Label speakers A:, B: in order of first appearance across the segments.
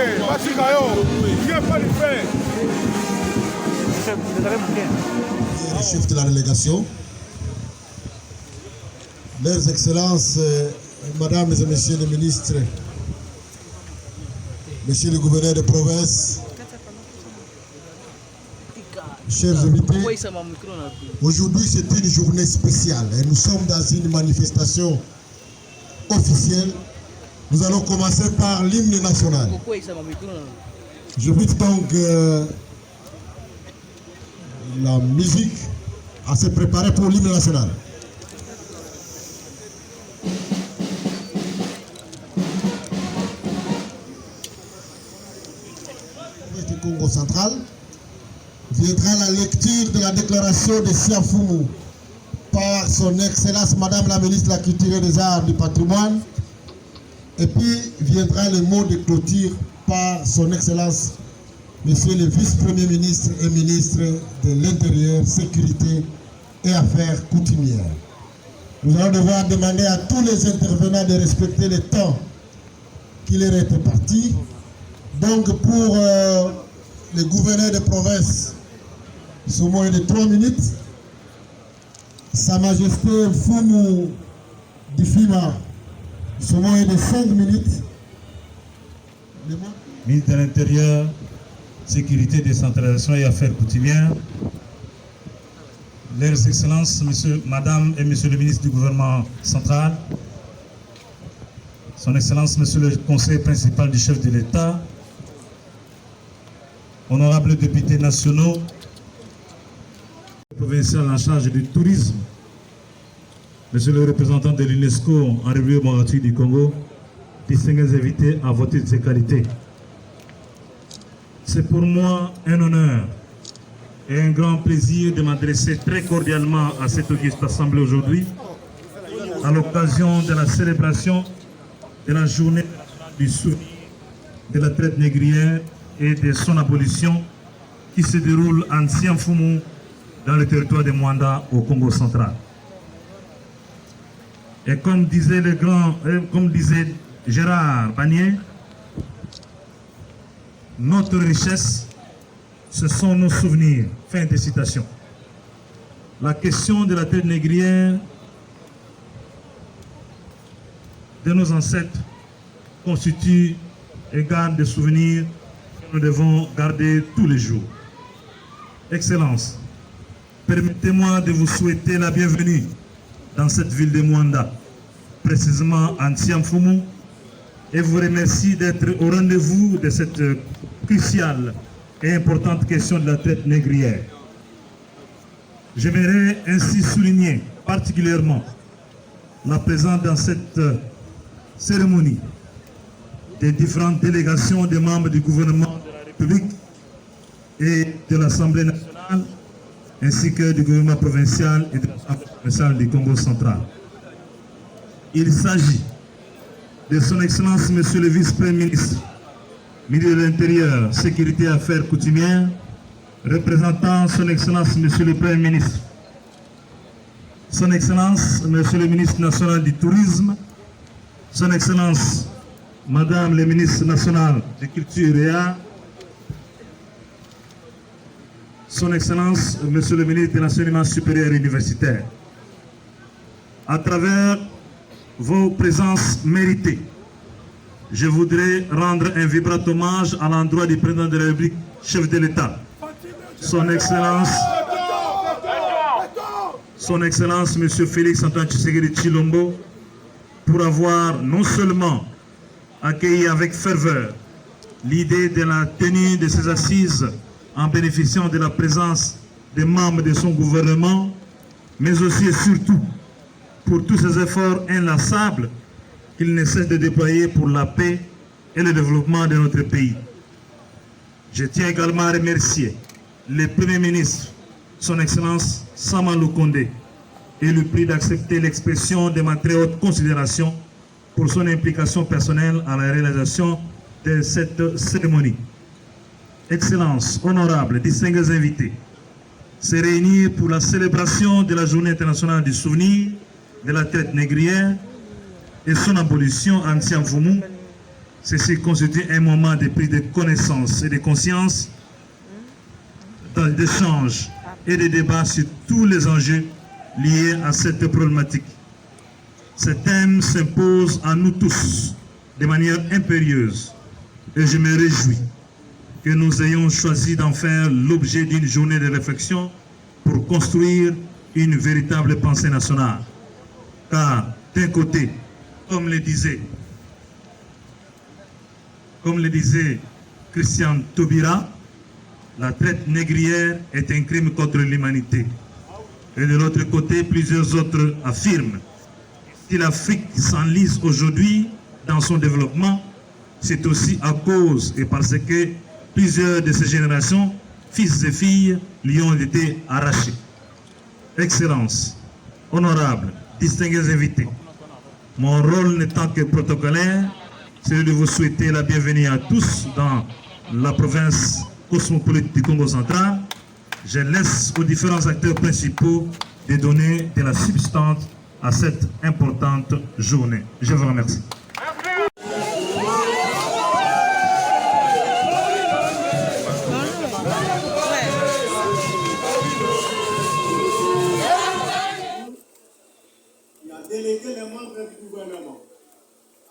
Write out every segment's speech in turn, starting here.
A: Les chefs de la délégation, leurs excellences, mesdames et messieurs les ministres, monsieur le gouverneur de province, chers invités, aujourd'hui c'est une journée spéciale et nous sommes dans une manifestation officielle. Nous allons commencer par l'hymne national. J'invite donc la musique à se préparer pour l'hymne national. Du Congo central viendra la lecture de la déclaration de Siafoumou par son Excellence Madame la ministre de la Culture et des Arts du Patrimoine, et puis viendra le mot de clôture par son Excellence Monsieur le Vice-Premier ministre et ministre de l'Intérieur, Sécurité et Affaires coutumières. Nous allons devoir demander à tous les intervenants de respecter le temps qui leur est imparti. Donc pour le gouverneur de province, ce mot est de 3 minutes. Sa Majesté Foumou Difima, ce mot est de 5 minutes.
B: Ministre de l'Intérieur, Sécurité, Décentralisation et Affaires coutumières, leurs excellences, madame et monsieur le ministre du gouvernement central, son excellence, monsieur le conseiller principal du chef de l'État, honorables députés nationaux, provincial en charge du tourisme, monsieur le représentant de l'UNESCO en République démocratique du Congo, distingués invités à voter de ses qualités. C'est pour moi un honneur et un grand plaisir de m'adresser très cordialement à cette auguste assemblée aujourd'hui, à l'occasion de la célébration de la journée du souvenir de la traite négrière et de son abolition qui se déroule en Siafoumou dans le territoire de Mwanda au Congo central. Et comme disait Gérard Bagné, notre richesse, ce sont nos souvenirs. Fin de citation. La question de la traite négrière de nos ancêtres constitue et garde des souvenirs que nous devons garder tous les jours. Excellences, permettez-moi de vous souhaiter la bienvenue dans cette ville de Mwanda, précisément en Siafoumou, et vous remercie d'être au rendez-vous de cette cruciale et importante question de la traite négrière. J'aimerais ainsi souligner particulièrement la présence dans cette cérémonie des différentes délégations des membres du gouvernement de la République et de l'Assemblée nationale, ainsi que du gouvernement provincial et de l'Assemblée provinciale du Congo central. Il s'agit de son Excellence Monsieur le Vice-Premier ministre, ministre de l'Intérieur, Sécurité et Affaires coutumières, représentant son Excellence Monsieur le Premier ministre, son Excellence Monsieur le ministre national du Tourisme, son Excellence Madame le ministre national de Culture et Arts, son Excellence Monsieur le ministre de l'Enseignement supérieur et universitaire. À travers vos présences méritées, je voudrais rendre un vibrant hommage à l'endroit du président de la République, chef de l'État, son Excellence M. Félix Antoine Tshisekedi Tshilombo, pour avoir non seulement accueilli avec ferveur l'idée de la tenue de ces assises en bénéficiant de la présence des membres de son gouvernement, mais aussi et surtout pour tous ces efforts inlassables qu'il ne cesse de déployer pour la paix et le développement de notre pays. Je tiens également à remercier le Premier ministre, son Excellence Samalou Kondé, et lui prie d'accepter l'expression de ma très haute considération pour son implication personnelle à la réalisation de cette cérémonie. Excellences, honorables, distingués invités, se réunir pour la célébration de la Journée internationale du souvenir de la traite négrière et son abolition en Siafoumou, Ceci constitue un moment de prise de connaissance et de conscience, d'échange et de débat sur tous les enjeux liés à cette problématique. Ce thème s'impose à nous tous de manière impérieuse et je me réjouis que nous ayons choisi d'en faire l'objet d'une journée de réflexion pour construire une véritable pensée nationale. Car d'un côté, comme le disait Christian Taubira, la traite négrière est un crime contre l'humanité. Et de l'autre côté, plusieurs autres affirment si l'Afrique s'enlise aujourd'hui dans son développement, c'est aussi à cause et parce que plusieurs de ces générations, fils et filles, lui ont été arrachés. Excellences, honorables, distingués invités, mon rôle n'étant que protocolaire, c'est de vous souhaiter la bienvenue à tous dans la province cosmopolite du Congo central. Je laisse aux différents acteurs principaux de donner de la substance à cette importante journée. Je vous remercie.
C: Il a délégué les membres du gouvernement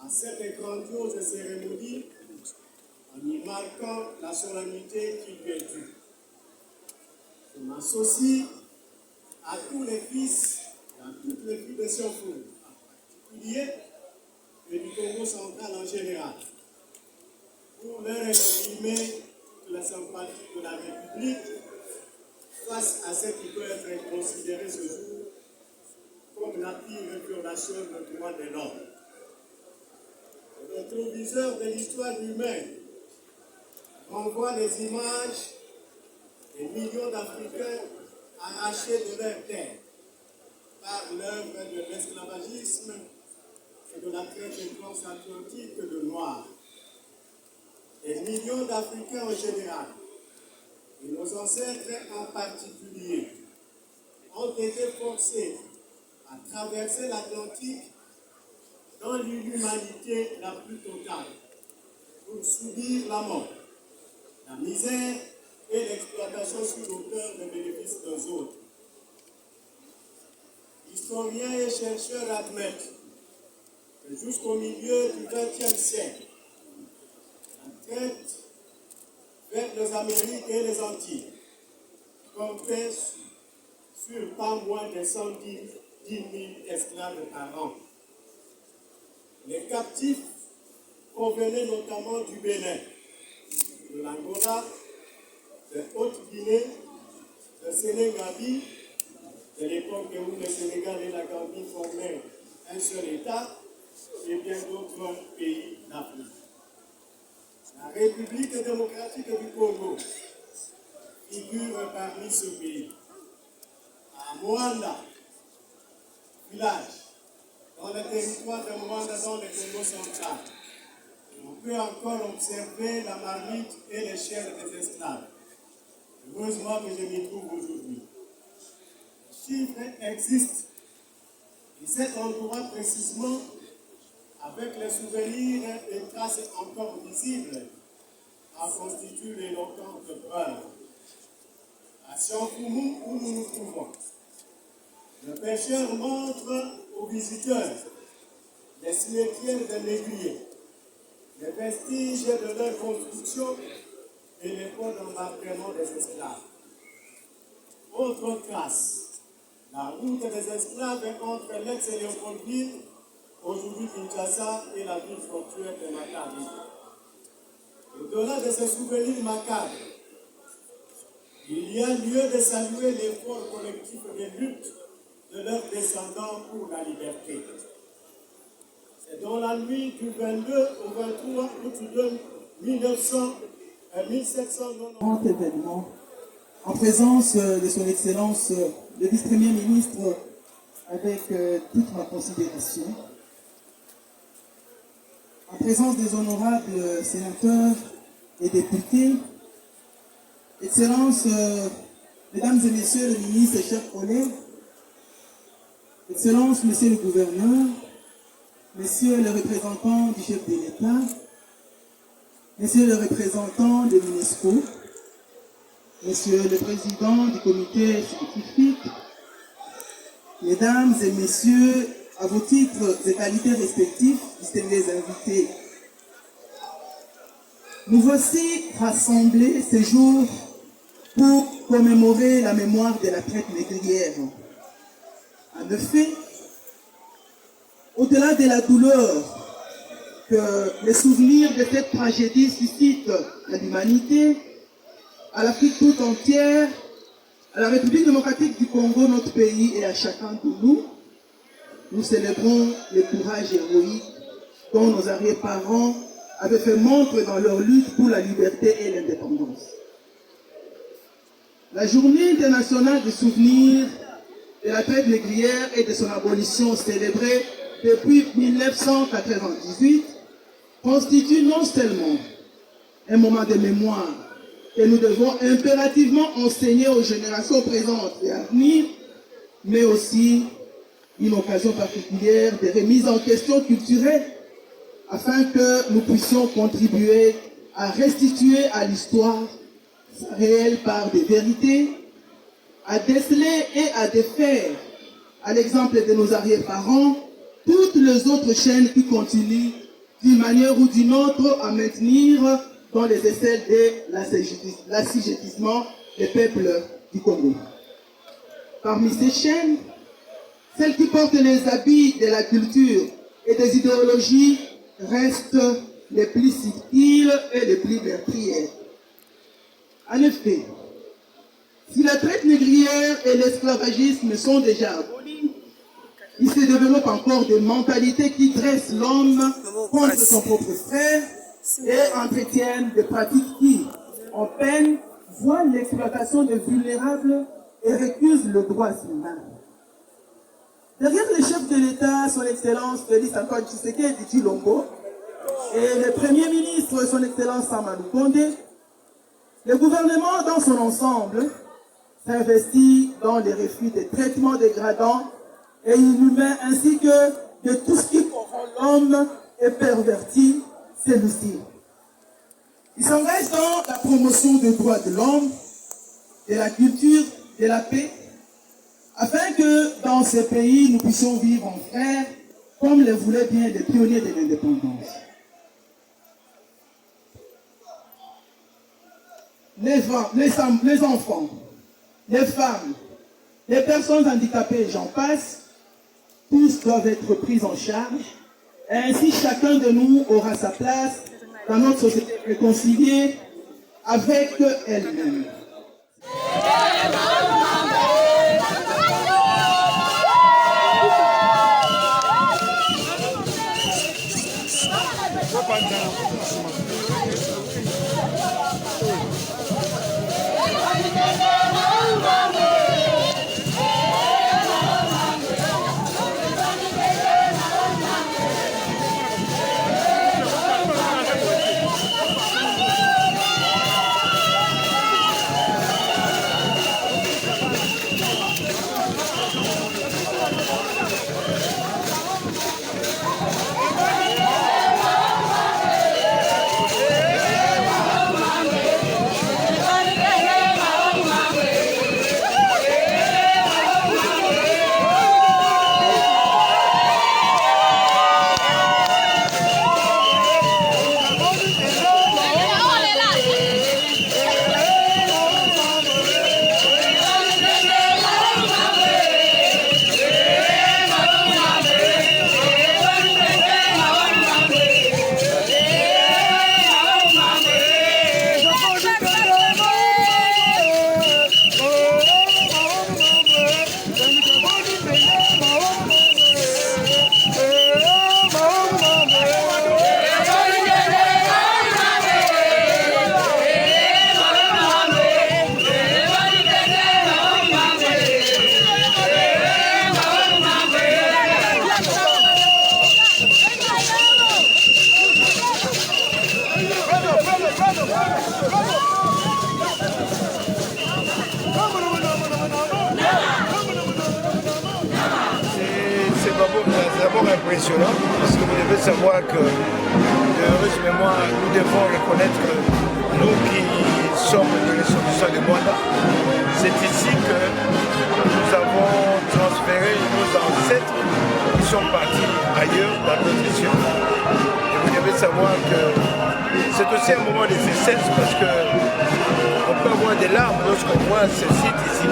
C: à cette grandiose cérémonie en y marquant la solennité qui lui est due. Je m'associe à tous les fils et à toutes les filles de Sioufou, en particulier, et du Congo central en général, pour leur exprimer la sympathie de la République face à ce qui peut être considéré ce jour comme la pire violation de droit de l'homme. Le rétroviseur de l'histoire humaine renvoie les images des millions d'Africains arrachés de leur terre par l'œuvre de l'esclavagisme et de la traite transatlantique de Noirs. Les millions d'Africains en général, et nos ancêtres en particulier, ont été forcés à traverser l'Atlantique dans l'inhumanité la plus totale pour subir la mort, la misère et l'exploitation sur l'auteur des bénéfices des autres. Historiens et chercheurs admettent que jusqu'au milieu du XXe siècle, la traite vers les Amériques et les Antilles comptait sur pas moins de 110 000 esclaves par an. Les captifs provenaient notamment du Bénin, de l'Angola, de Haute-Guinée, de Sénégambie, de l'époque où le Sénégal et la Gambie formaient un seul État, et bien d'autres pays d'Afrique. La République démocratique du Congo figure parmi ce pays. À Moanda, village, dans le territoire de Moanda, dans le Congo central, on peut encore observer la marmite et les chairs des esclaves. Heureusement que je m'y trouve aujourd'hui. Les chiffres existent. Et cet endroit précisément, avec les souvenirs et traces encore visibles, en constitue l'éloquente preuve. À Sioufou, où nous nous trouvons, le pêcheur montre aux visiteurs les cimetières des négriers, les vestiges de leur construction et les points d'embarquement des esclaves. Autre trace, la route des esclaves entre l'ex-Léopoldville, aujourd'hui Kinshasa, et la ville portuaire de Matadi. Au-delà de ces souvenirs macabres, il y a lieu de saluer l'effort collectif de lutte de leurs descendants pour la liberté. C'est dans la nuit du 22 au 23 août 1790.
D: Grand événement, en présence de son Excellence le vice-premier ministre, avec toute ma considération, en présence des honorables sénateurs et députés, Excellences, Mesdames et Messieurs les ministres et chers collègues, Excellences, Monsieur le gouverneur, Messieurs les représentants du chef de l'État, Monsieur le représentant de l'UNESCO, Monsieur le président du comité scientifique, Mesdames et Messieurs, à vos titres et qualités respectifs, distingués invités, nous voici rassemblés ce jour pour commémorer la mémoire de la traite négrière. En effet, au-delà de la douleur que les souvenirs de cette tragédie suscitent à l'humanité, à l'Afrique tout entière, à la République démocratique du Congo, notre pays, et à chacun de nous, nous célébrons le courage héroïque dont nos arrière-parents avaient fait montre dans leur lutte pour la liberté et l'indépendance. La journée internationale du souvenir de la traite négrière et de son abolition célébrée depuis 1998 constitue non seulement un moment de mémoire que nous devons impérativement enseigner aux générations présentes et à venir, mais aussi une occasion particulière de remise en question culturelle afin que nous puissions contribuer à restituer à l'histoire réelle par des vérités, à déceler et à défaire, à l'exemple de nos arrière-parents, toutes les autres chaînes qui continuent d'une manière ou d'une autre à maintenir dans les aisselles de l'assujettissement des peuples du Congo. Parmi ces chaînes, celles qui portent les habits de la culture et des idéologies restent les plus subtiles et les plus meurtrières. En effet, si la traite négrière et l'esclavagisme sont déjà abolis, il se développe encore des mentalités qui dressent l'homme contre son propre frère et entretiennent des pratiques qui, en peine, voient l'exploitation des vulnérables et récusent le droit humain. Derrière le chef de l'État, son Excellence Félix Antoine Tshisekedi Tshilombo, et le Premier ministre, son Excellence Samadou Kondé, le gouvernement dans son ensemble s'investit dans les refus des traitements dégradants et inhumains ainsi que de tout ce qui corrompt l'homme et pervertit celui-ci. Il s'engage dans la promotion des droits de l'homme, de la culture, de la paix, afin que dans ce pays nous puissions vivre en frères, comme le voulaient bien les pionniers de l'indépendance. Les enfants, les femmes, les personnes handicapées, j'en passe, tous doivent être pris en charge. Et ainsi, chacun de nous aura sa place dans notre société réconciliée avec elle-même.
E: C'est d'abord impressionnant parce que vous devez savoir que de heureuse mémoire, nous devons reconnaître que nous qui sommes de l'institution de Mwanda, c'est ici que nous avons transféré nos ancêtres qui sont partis ailleurs dans notre nation. Et vous devez savoir que c'est aussi un moment de tristesse parce qu'on peut avoir des larmes lorsqu'on voit ce site ici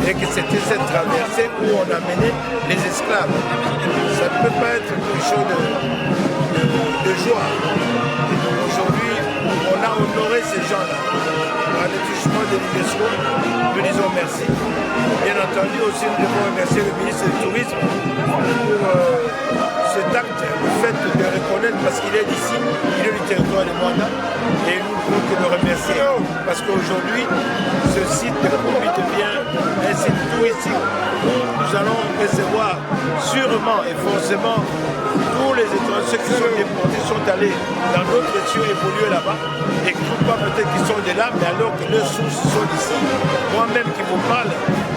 E: et que c'était cette traversée où on a mené les esclaves. Ça ne peut pas être quelque chose de joie. Et donc aujourd'hui, on a honoré ces gens-là. Par le touchement de l'UNESCO, nous disons merci. Bien entendu aussi, nous devons remercier le ministre du Tourisme pour cet acte, le fait de reconnaître, parce qu'il est d'ici, il est du territoire de Mwanda, et nous ne pouvons que le remercier, parce qu'aujourd'hui, ce site de Koumbi devient un site touristique. Nous allons recevoir sûrement et forcément tous les étrangers qui sont déportés sont allés dans d'autres régions évoluer là-bas et qui ne trouvent pas peut-être qu'ils sont de là, mais alors que leurs sources sont ici. Moi-même qui vous parle,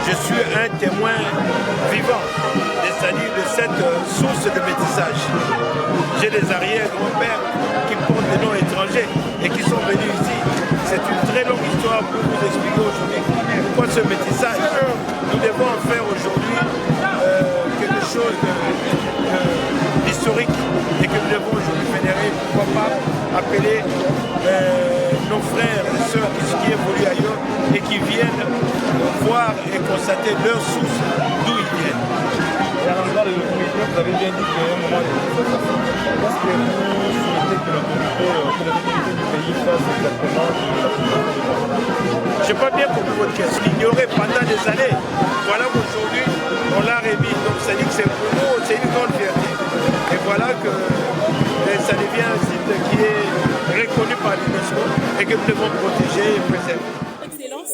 E: je suis un témoin vivant, c'est-à-dire de cette source de métissage. J'ai des arrière-grands-pères qui portent des noms étrangers et qui sont venus ici. C'est une très longue histoire pour vous expliquer aujourd'hui pourquoi ce métissage. Nous devons en faire aujourd'hui quelque chose d'historique et que nous devons aujourd'hui fédérer, pourquoi pas appeler nos frères et sœurs qui évoluent ailleurs et qui viennent voir et constater leurs sources, d'où ils viennent.
F: Et à l'endroit de l'autorité, vous avez bien dit qu'à un moment de est-ce que vous souhaitez que l'autorité du pays fasse exactement
E: je n'ai pas bien compris votre question. L'ignorer pendant des années. Voilà qu'aujourd'hui, on l'a remis. Donc ça dit que c'est pour nous, c'est une grande fierté. Et voilà que ça devient un site qui est reconnu par l'UNESCO et que nous devons protéger et préserver.
G: Excellence.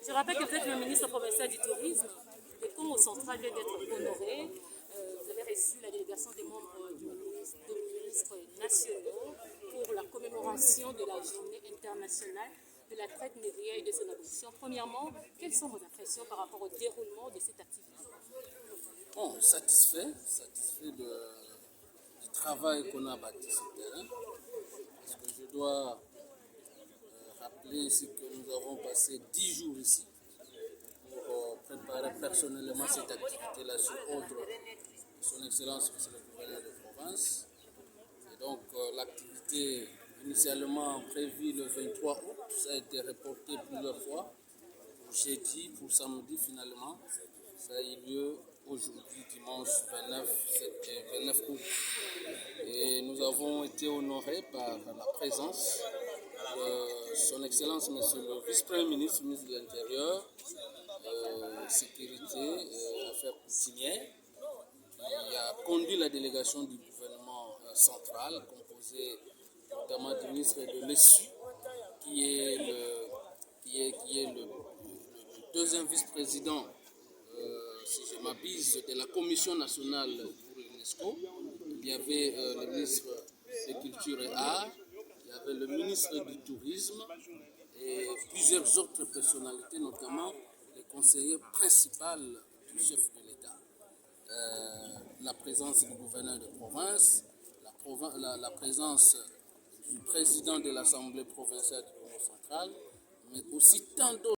G: Je rappelle que vous êtes le ministre provincial du tourisme. Le Congo central vient d'être honoré. Vous avez reçu la délégation des membres des ministres nationaux pour la commémoration de la journée internationale de la traite négrière et de son abolition. Premièrement, quelles sont vos impressions par rapport au déroulement de cette activité?
H: Bon, satisfait du travail qu'on a bâti sur le terrain. Parce que je dois rappeler ici que nous avons passé 10 jours ici pour préparer personnellement cette activité-là sur ordre de son Excellence, M. le gouverneur de province. Et donc l'activité initialement prévue le 23 août, ça a été reporté plusieurs fois, pour jeudi, pour samedi finalement. Ça a eu lieu aujourd'hui, dimanche 29 août. Et nous avons été honorés par la présence de son Excellence, Monsieur le Vice-Premier ministre, ministre de l'Intérieur, Sécurité et Affaires coutumières, qui a conduit la délégation du gouvernement central, composée notamment du ministre de l'ESU, qui est le deuxième vice-président, si je m'abuse, de la Commission nationale pour l'UNESCO. Il y avait le ministre de Culture et Arts, il y avait le ministre du Tourisme et plusieurs autres personnalités, notamment les conseillers principaux du chef de l'État. La présence du gouverneur de province, la présence du président de l'Assemblée provinciale du Congo central, mais aussi tant d'autres.